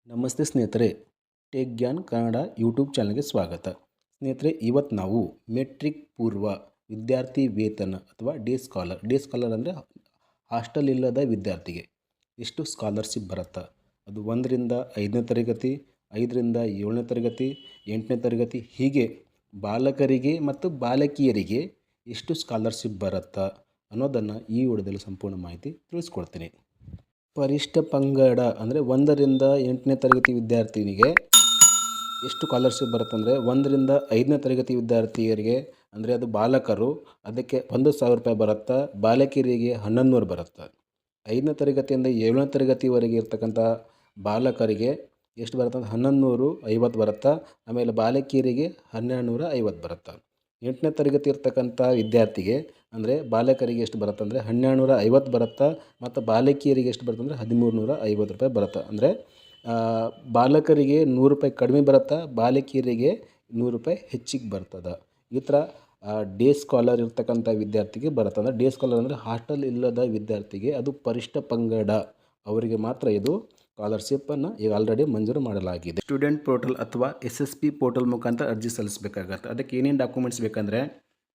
ನಮಸ್ತೆ ಸ್ನೇಹಿತರೆ, tech Gyan Kannada YouTube ಚಾನಲ್ಗೆ ಸ್ವಾಗತ. ಸ್ನೇಹಿತರೆ, ಇವತ್ತು ನಾವು ಮೆಟ್ರಿಕ್ ಪೂರ್ವ ವಿದ್ಯಾರ್ಥಿ ವೇತನ ಅಥವಾ ಡೇ ಸ್ಕಾಲರ್ ಅಂದರೆ ಹಾಸ್ಟೆಲ್ ಇಲ್ಲದ ವಿದ್ಯಾರ್ಥಿಗೆ ಎಷ್ಟು ಸ್ಕಾಲರ್ಶಿಪ್ ಬರುತ್ತಾ, ಅದು 1ರಿಂದ 5ನೇ ತರಗತಿ, 5ರಿಂದ 7ನೇ ತರಗತಿ, 8ನೇ ತರಗತಿ, ಹೀಗೆ ಬಾಲಕರಿಗೆ ಮತ್ತು ಬಾಲಕಿಯರಿಗೆ ಎಷ್ಟು ಸ್ಕಾಲರ್ಶಿಪ್ ಬರುತ್ತಾ ಅನ್ನೋದನ್ನು ಈ ವಿಡಿಯೋದಲ್ಲಿ ಸಂಪೂರ್ಣ ಮಾಹಿತಿ ತಿಳಿಸ್ಕೊಡ್ತೀನಿ. ಪರಿಷ್ಠ ಪಂಗಡ ಅಂದರೆ 1ರಿಂದ 8ನೇ ತರಗತಿ ವಿದ್ಯಾರ್ಥಿನಿಗೆ ಎಷ್ಟು ಸ್ಕಾಲರ್ಶಿಪ್ ಬರುತ್ತಂದರೆ, 1ರಿಂದ 5ನೇ ತರಗತಿ ವಿದ್ಯಾರ್ಥಿಯರಿಗೆ ಅಂದರೆ ಅದು ಬಾಲಕರು, ಅದಕ್ಕೆ 1,000 ರೂಪಾಯಿ ಬರುತ್ತಾ, ಬಾಲಕಿಯರಿಗೆ 1,100 ಬರುತ್ತೆ. 5ನೇ ತರಗತಿಯಿಂದ 7ನೇ ತರಗತಿವರೆಗೆ ಇರ್ತಕ್ಕಂಥ ಬಾಲಕರಿಗೆ ಎಷ್ಟು ಬರುತ್ತೆ ಅಂದರೆ 1,150 ಬರುತ್ತಾ, ಆಮೇಲೆ ಬಾಲಕಿಯರಿಗೆ 1,250 ಬರುತ್ತೆ. 8ನೇ ತರಗತಿ ಇರ್ತಕ್ಕಂಥ ವಿದ್ಯಾರ್ಥಿಗೆ ಅಂದರೆ ಬಾಲಕರಿಗೆ ಎಷ್ಟು ಬರುತ್ತೆ ಅಂದರೆ 1,250 ಬರುತ್ತಾ, ಮತ್ತು ಬಾಲಕಿಯರಿಗೆ ಎಷ್ಟು ಬರುತ್ತೆ ಅಂದರೆ 1,350 ರೂಪಾಯಿ ಬರುತ್ತೆ. ಅಂದರೆ ಬಾಲಕರಿಗೆ 100 ರೂಪಾಯಿ ಕಡಿಮೆ ಬರುತ್ತಾ, ಬಾಲಕಿಯರಿಗೆ 100 ರೂಪಾಯಿ ಹೆಚ್ಚಿಗೆ ಬರ್ತದೆ. ಈ ಥರ ಡೇ ಸ್ಕಾಲರ್ ಇರ್ತಕ್ಕಂಥ ವಿದ್ಯಾರ್ಥಿಗೆ ಬರುತ್ತೆ. ಅಂದರೆ ಡೇ ಸ್ಕಾಲರ್ ಅಂದರೆ ಹಾಸ್ಟೆಲ್ ಇಲ್ಲದ ವಿದ್ಯಾರ್ಥಿಗೆ, ಅದು ಪರಿಷ್ಠ ಪಂಗಡ ಅವರಿಗೆ ಮಾತ್ರ ಇದು ಸ್ಕಾಲರ್ಶಿಪ್ಪನ್ನು ಈಗ ಆಲ್ರೆಡಿ ಮಂಜೂರು ಮಾಡಲಾಗಿದೆ. ಸ್ಟೂಡೆಂಟ್ ಪೋರ್ಟಲ್ ಅಥವಾ SSP ಪೋರ್ಟಲ್ ಮುಖಾಂತರ ಅರ್ಜಿ ಸಲ್ಲಿಸಬೇಕಾಗತ್ತೆ. ಅದಕ್ಕೆ ಏನೇನು ಡಾಕ್ಯುಮೆಂಟ್ಸ್ ಬೇಕಂದರೆ,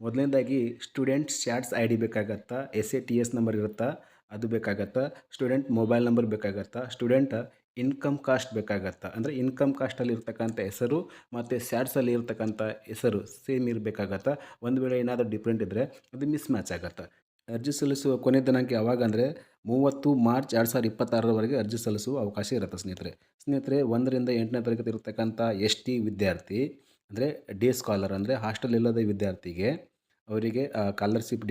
ಮೊದಲನೇದಾಗಿ ಸ್ಟೂಡೆಂಟ್ ಸ್ಟ್ಯಾಟ್ಸ್ ID ಬೇಕಾಗತ್ತಾ, SATS ನಂಬರ್ ಇರುತ್ತಾ ಅದು ಬೇಕಾಗತ್ತಾ, ಸ್ಟೂಡೆಂಟ್ ಮೊಬೈಲ್ ನಂಬರ್ ಬೇಕಾಗತ್ತಾ, ಸ್ಟೂಡೆಂಟ್ ಇನ್ಕಮ್ ಕಾಸ್ಟ್ ಬೇಕಾಗತ್ತಾ, ಅಂದರೆ ಇನ್ಕಮ್ ಕಾಸ್ಟಲ್ಲಿ ಇರ್ತಕ್ಕಂಥ ಹೆಸರು ಮತ್ತು ಸ್ಯಾಟ್ಸಲ್ಲಿ ಇರ್ತಕ್ಕಂಥ ಹೆಸರು ಸೇಮ್ ಇರಬೇಕಾಗತ್ತಾ. ಒಂದು ವೇಳೆ ಏನಾದರೂ ಡಿಫ್ರೆಂಟ್ ಇದ್ದರೆ ಅದು ಮಿಸ್ ಮ್ಯಾಚ್ ಆಗುತ್ತೆ. ಅರ್ಜಿ ಸಲ್ಲಿಸುವ ಕೊನೆ ದಿನಾಂಕ ಯಾವಾಗ ಅಂದರೆ 30 ಮಾರ್ಚ್ 2026ರವರೆಗೆ ಅರ್ಜಿ ಸಲ್ಲಿಸುವ ಅವಕಾಶ ಇರುತ್ತೆ. ಸ್ನೇಹಿತರೆ 1ರಿಂದ 8ನೇ ತರಗತಿ ಇರತಕ್ಕಂಥ ST ವಿದ್ಯಾರ್ಥಿ ಅಂದರೆ ಡೇ ಸ್ಕಾಲರ್ ಅಂದರೆ ಹಾಸ್ಟೆಲ್ ಇಲ್ಲದ ವಿದ್ಯಾರ್ಥಿಗೆ ಅವರಿಗೆ ಸ್ಕಾಲರ್ಶಿಪ್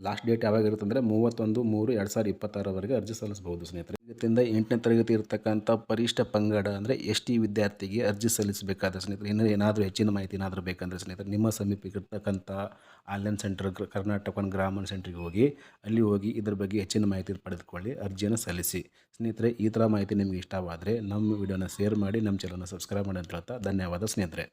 ಲಾಸ್ಟ್ ಡೇಟ್ ಯಾವಾಗ ಇರುತ್ತೆ ಅಂದರೆ 31/3/2026ರವರೆಗೆ ಅರ್ಜಿ ಸಲ್ಲಿಸಬಹುದು. ಸ್ನೇಹಿತರೆ, ಇದರಿಂದ 8ನೇ ತರಗತಿ ಇರತಕ್ಕಂಥ ಪರಿಷ್ಠ ಪಂಗಡ ಅಂದರೆ ST ವಿದ್ಯಾರ್ಥಿಗೆ ಅರ್ಜಿ ಸಲ್ಲಿಸಬೇಕಾದ ಸ್ನೇಹಿತರೆ, ಏನಾದರೂ ಹೆಚ್ಚಿನ ಮಾಹಿತಿ ಏನಾದರೂ ಬೇಕಂದರೆ ಸ್ನೇಹಿತರೆ, ನಿಮ್ಮ ಸಮೀಪಕ್ಕಿರ್ತಕ್ಕಂಥ ಆನ್ಲೈನ್ ಸೆಂಟರ್ ಕರ್ನಾಟಕ ಗ್ರಾಮೀಣ ಸೆಂಟ್ರಿಗೆ ಹೋಗಿ ಇದ್ರ ಬಗ್ಗೆ ಹೆಚ್ಚಿನ ಮಾಹಿತಿ ಪಡೆದುಕೊಳ್ಳಿ, ಅರ್ಜಿಯನ್ನು ಸಲ್ಲಿಸಿ. ಸ್ನೇಹಿತರೆ, ಈ ಥರ ಮಾಹಿತಿ ನಿಮಗೆ ಇಷ್ಟವಾದರೆ ನಮ್ಮ ವಿಡಿಯೋನ ಶೇರ್ ಮಾಡಿ, ನಮ್ಮ ಚಾನಲ್ನ ಸಬ್ಸ್ಕ್ರೈಬ್ ಮಾಡಿ ಅಂತ ಹೇಳ್ತಾ ಧನ್ಯವಾದ ಸ್ನೇಹಿತರೆ.